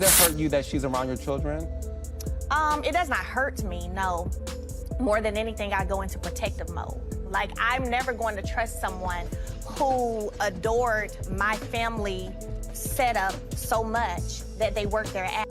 Does it hurt you that she's around your children? It does not hurt me, no. More than anything, I go into protective mode. Like, I'm never going to trust someone who adored my family setup so much that they worked their ass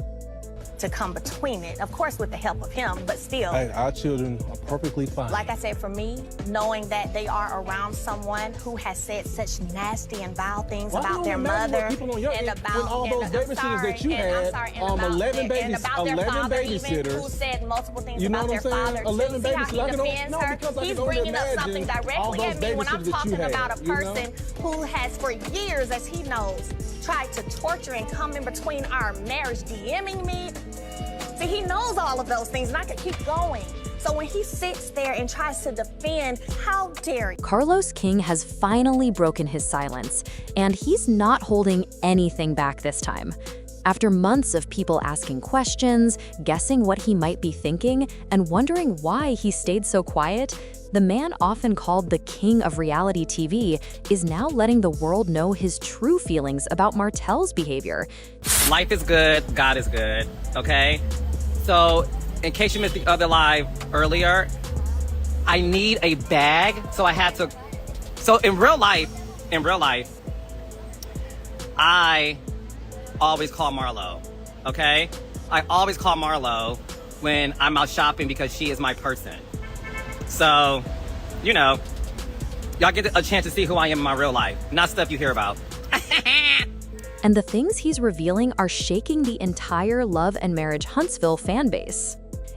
to come between it. Of course, with the help of him, but still. Hey, our children are perfectly fine. Like I said, for me, knowing that they are around someone who has said such nasty and vile things about their mother and about all those babysitters that you had, 11 babysitters, who said multiple things you know about their father. 11 See how he babysitters. defends her? He's bringing up something directly at me when I'm talking about a person who has, for years, as he knows, tried to torture and come in between our marriage, DMing me. See, he knows all of those things, and I could keep going. So when he sits there and tries to defend, how dare you? Carlos King has finally broken his silence, and he's not holding anything back this time. After months of people asking questions, guessing what he might be thinking, and wondering why he stayed so quiet, the man often called the king of reality TV is now letting the world know his true feelings about Martell's behavior. Life is good, God is good, okay? So, in case you missed the other live earlier, I need a bag, so I had to... So in real life, I always call Marlo, okay? I always call Marlo when I'm out shopping because she is my person. So, you know, y'all get a chance to see who I am in my real life, not stuff you hear about. And the things he's revealing are shaking the entire Love and Marriage Huntsville fan base.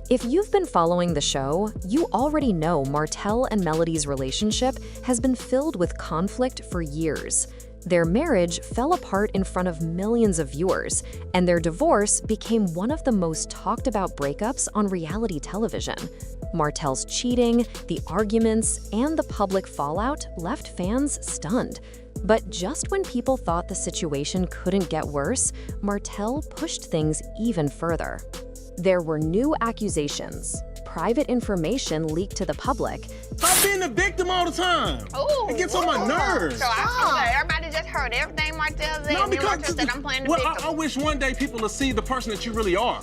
If you've been following the show, you already know Martell and Melody's relationship has been filled with conflict for years. Their marriage fell apart in front of millions of viewers, and their divorce became one of the most talked about breakups on reality television. Martell's cheating, the arguments, and the public fallout left fans stunned. But just when people thought the situation couldn't get worse, Martell pushed things even further. There were new accusations. Private information leaked to the public. Stop being the victim all the time. Ooh, it gets on my nerves. So everybody just heard everything Martell said, and Martell said I'm playing the victim. I wish one day people will see the person that you really are.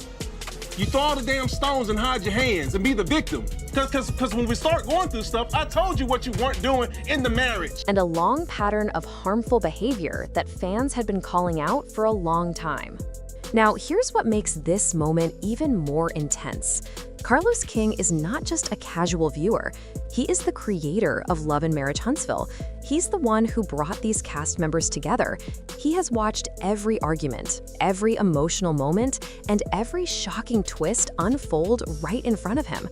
You throw all the damn stones and hide your hands and be the victim. Because when we start going through stuff, I told you what you weren't doing in the marriage. And a long pattern of harmful behavior that fans had been calling out for a long time. Now, here's what makes this moment even more intense. Carlos King is not just a casual viewer. He is the creator of Love and Marriage Huntsville. He's the one who brought these cast members together. He has watched every argument, every emotional moment, and every shocking twist unfold right in front of him.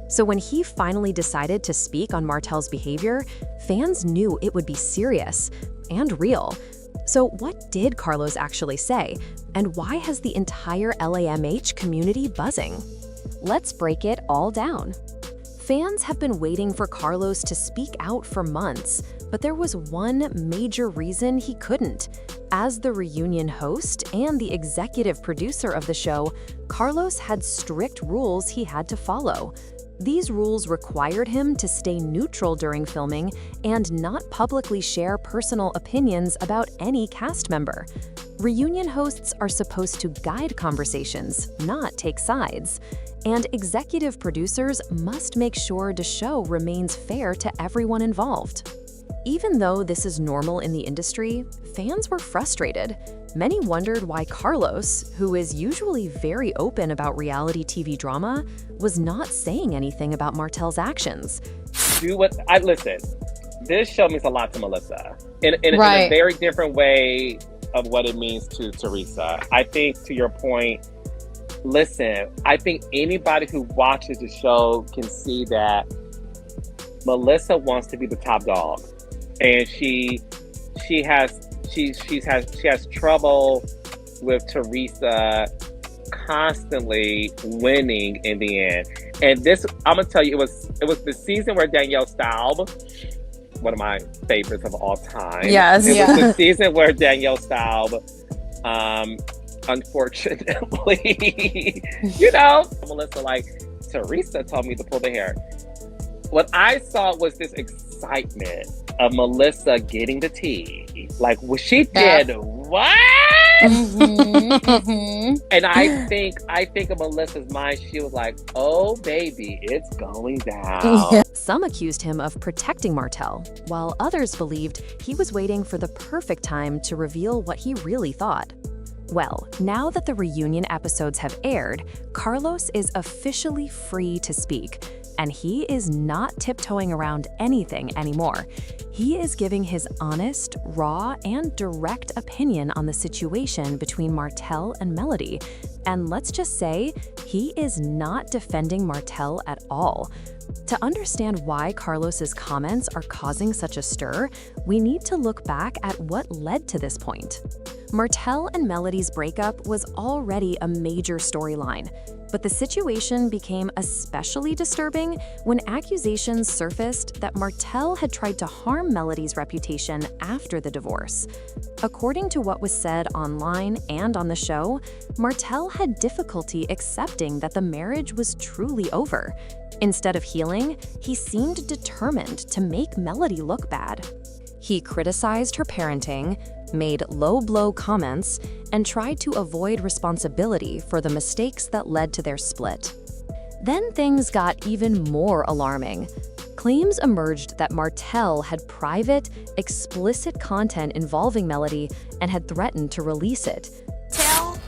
So when he finally decided to speak on Martell's behavior, fans knew it would be serious and real. So what did Carlos actually say? And why has the entire LAMH community buzzing? Let's break it all down. Fans have been waiting for Carlos to speak out for months, but there was one major reason he couldn't. As the reunion host and the executive producer of the show, Carlos had strict rules he had to follow. These rules required him to stay neutral during filming and not publicly share personal opinions about any cast member. Reunion hosts are supposed to guide conversations, not take sides. And executive producers must make sure the show remains fair to everyone involved. Even though this is normal in the industry, fans were frustrated. Many wondered why Carlos, who is usually very open about reality TV drama, was not saying anything about Martell's actions. Listen, this show means a lot to Melissa in a very different way of what it means to Teresa. I think, to your point, listen, I think anybody who watches the show can see that Melissa wants to be the top dog, and she has trouble with Teresa constantly winning in the end. And this, I'm gonna tell you, it was the season where Danielle Staub, one of my favorites of all time. Yes, it was the season where Danielle Staub, unfortunately, Melissa, like, Teresa told me to pull the hair. What I saw was this excitement of Melissa getting the tea. Like, what she did, what? And I think in Melissa's mind, she was like, oh, baby, it's going down. Some accused him of protecting Martell, while others believed he was waiting for the perfect time to reveal what he really thought. Well, now that the reunion episodes have aired, Carlos is officially free to speak, and he is not tiptoeing around anything anymore. He is giving his honest, raw, and direct opinion on the situation between Martell and Melody. And let's just say, he is not defending Martell at all. To understand why Carlos's comments are causing such a stir, we need to look back at what led to this point. Martell and Melody's breakup was already a major storyline, but the situation became especially disturbing when accusations surfaced that Martell had tried to harm Melody's reputation after the divorce. According to what was said online and on the show, Martell had difficulty accepting that the marriage was truly over. Instead of healing, he seemed determined to make Melody look bad. He criticized her parenting, made low-blow comments, and tried to avoid responsibility for the mistakes that led to their split. Then things got even more alarming. Claims emerged that Martell had private, explicit content involving Melody and had threatened to release it. Tell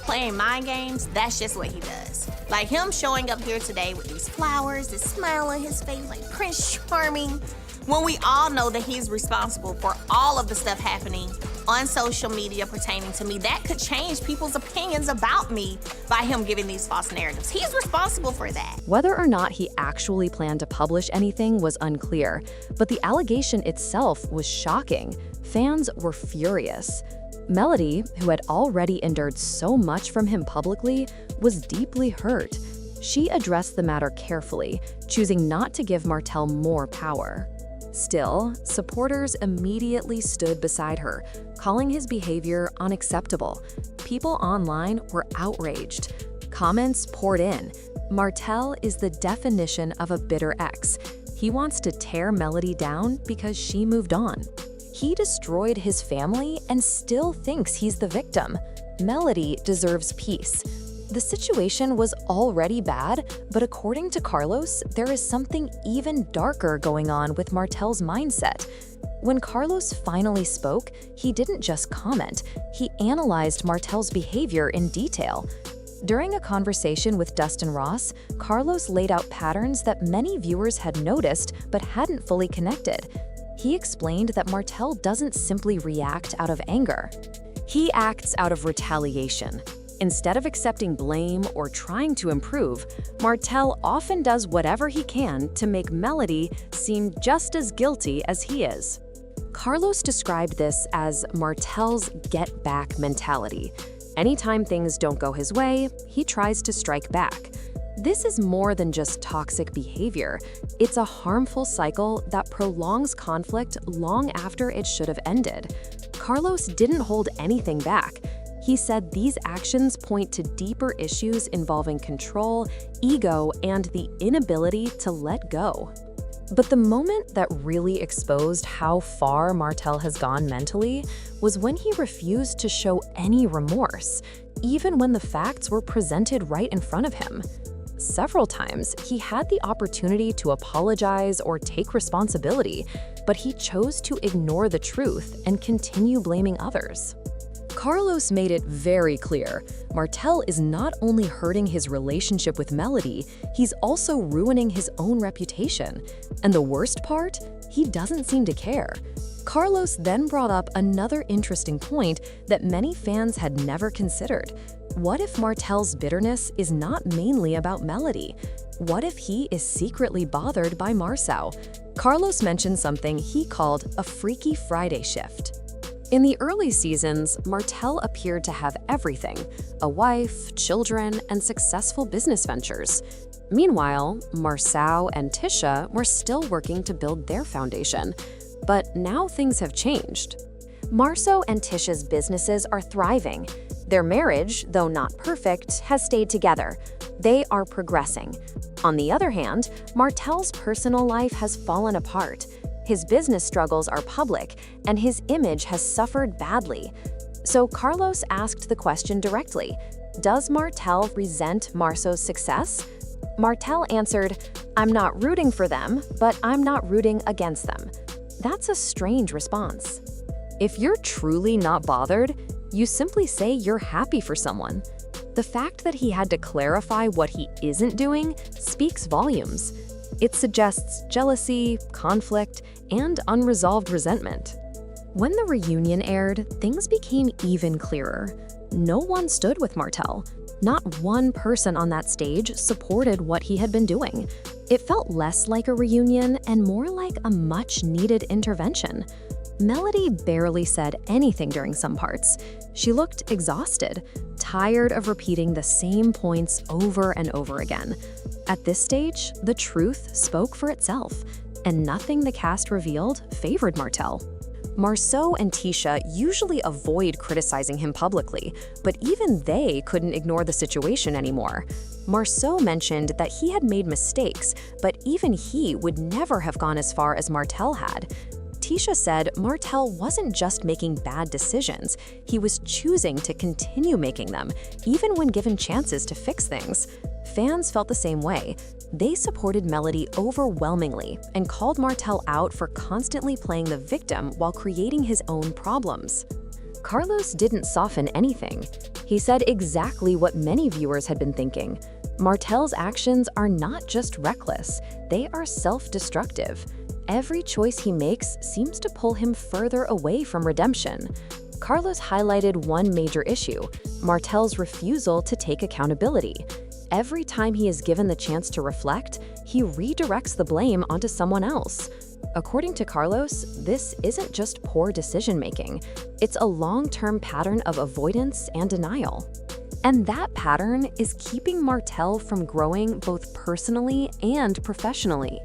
playing mind games, that's just what he does. Like him showing up here today with these flowers, this smile on his face like Prince Charming, when we all know that he's responsible for all of the stuff happening on social media pertaining to me. That could change people's opinions about me by him giving these false narratives. He's responsible for that. Whether or not he actually planned to publish anything was unclear, but the allegation itself was shocking. Fans were furious. Melody, who had already endured so much from him publicly, was deeply hurt. She addressed the matter carefully, choosing not to give Martell more power. Still, supporters immediately stood beside her, calling his behavior unacceptable. People online were outraged. Comments poured in. Martell is the definition of a bitter ex. He wants to tear Melody down because she moved on. He destroyed his family and still thinks he's the victim. Melody deserves peace. The situation was already bad, but according to Carlos, there is something even darker going on with Martell's mindset. When Carlos finally spoke, he didn't just comment, he analyzed Martell's behavior in detail. During a conversation with Dustin Ross, Carlos laid out patterns that many viewers had noticed but hadn't fully connected. He explained that Martell doesn't simply react out of anger. He acts out of retaliation. Instead of accepting blame or trying to improve, Martell often does whatever he can to make Melody seem just as guilty as he is. Carlos described this as Martell's get-back mentality. Anytime things don't go his way, he tries to strike back. This is more than just toxic behavior. It's a harmful cycle that prolongs conflict long after it should have ended. Carlos didn't hold anything back. He said these actions point to deeper issues involving control, ego, and the inability to let go. But the moment that really exposed how far Martell has gone mentally was when he refused to show any remorse, even when the facts were presented right in front of him. Several times, he had the opportunity to apologize or take responsibility, but he chose to ignore the truth and continue blaming others. Carlos made it very clear, Martell is not only hurting his relationship with Melody, he's also ruining his own reputation. And the worst part? He doesn't seem to care. Carlos then brought up another interesting point that many fans had never considered. What if Martell's bitterness is not mainly about Melody? What if he is secretly bothered by Marceau? Carlos mentioned something he called a Freaky Friday shift. In the early seasons, Martell appeared to have everything: a wife, children, and successful business ventures. Meanwhile, Marceau and Tisha were still working to build their foundation. But now things have changed. Marceau and Tisha's businesses are thriving. Their marriage, though not perfect, has stayed together. They are progressing. On the other hand, Martell's personal life has fallen apart. His business struggles are public, and his image has suffered badly. So Carlos asked the question directly, does Martell resent Marceau's success? Martell answered, I'm not rooting for them, but I'm not rooting against them. That's a strange response. If you're truly not bothered, you simply say you're happy for someone. The fact that he had to clarify what he isn't doing speaks volumes. It suggests jealousy, conflict, and unresolved resentment. When the reunion aired, things became even clearer. No one stood with Martell. Not one person on that stage supported what he had been doing. It felt less like a reunion and more like a much-needed intervention. Melody barely said anything during some parts. She looked exhausted, tired of repeating the same points over and over again. At this stage, the truth spoke for itself, and nothing the cast revealed favored Martell. Marceau and Tisha usually avoid criticizing him publicly, but even they couldn't ignore the situation anymore. Marceau mentioned that he had made mistakes, but even he would never have gone as far as Martell had. Tisha said Martell wasn't just making bad decisions, he was choosing to continue making them, even when given chances to fix things. Fans felt the same way. They supported Melody overwhelmingly and called Martell out for constantly playing the victim while creating his own problems. Carlos didn't soften anything. He said exactly what many viewers had been thinking. Martell's actions are not just reckless, they are self-destructive. Every choice he makes seems to pull him further away from redemption. Carlos highlighted one major issue: Martell's refusal to take accountability. Every time he is given the chance to reflect, he redirects the blame onto someone else. According to Carlos, this isn't just poor decision-making. It's a long-term pattern of avoidance and denial. And that pattern is keeping Martell from growing both personally and professionally.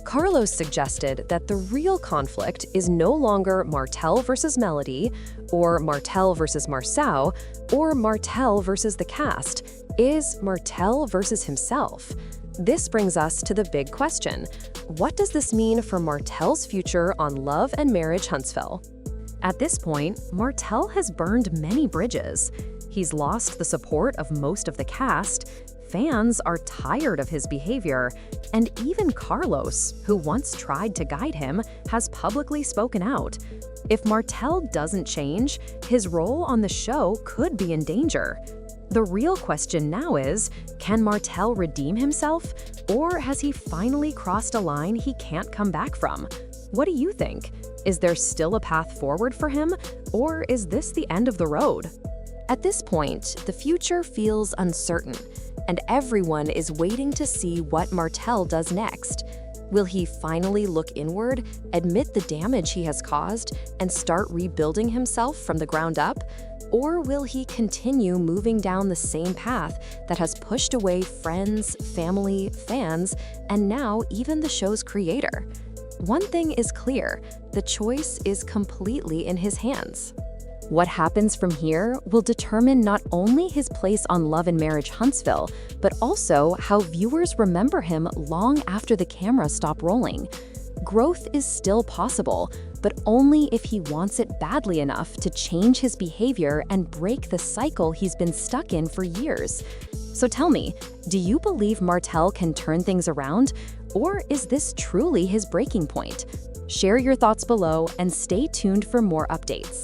Carlos suggested that the real conflict is no longer Martell versus Melody, or Martell versus Marceau, or Martell versus the cast. Is Martell versus himself? This brings us to the big question. What does this mean for Martell's future on Love and Marriage Huntsville? At this point, Martell has burned many bridges. He's lost the support of most of the cast, fans are tired of his behavior, and even Carlos, who once tried to guide him, has publicly spoken out. If Martell doesn't change, his role on the show could be in danger. The real question now is, can Martell redeem himself, or has he finally crossed a line he can't come back from? What do you think? Is there still a path forward for him, or is this the end of the road? At this point, the future feels uncertain, and everyone is waiting to see what Martell does next. Will he finally look inward, admit the damage he has caused, and start rebuilding himself from the ground up? Or will he continue moving down the same path that has pushed away friends, family, fans, and now even the show's creator? One thing is clear, the choice is completely in his hands. What happens from here will determine not only his place on Love and Marriage Huntsville, but also how viewers remember him long after the cameras stop rolling. Growth is still possible, but only if he wants it badly enough to change his behavior and break the cycle he's been stuck in for years. So tell me, do you believe Martell can turn things around, or is this truly his breaking point? Share your thoughts below and stay tuned for more updates.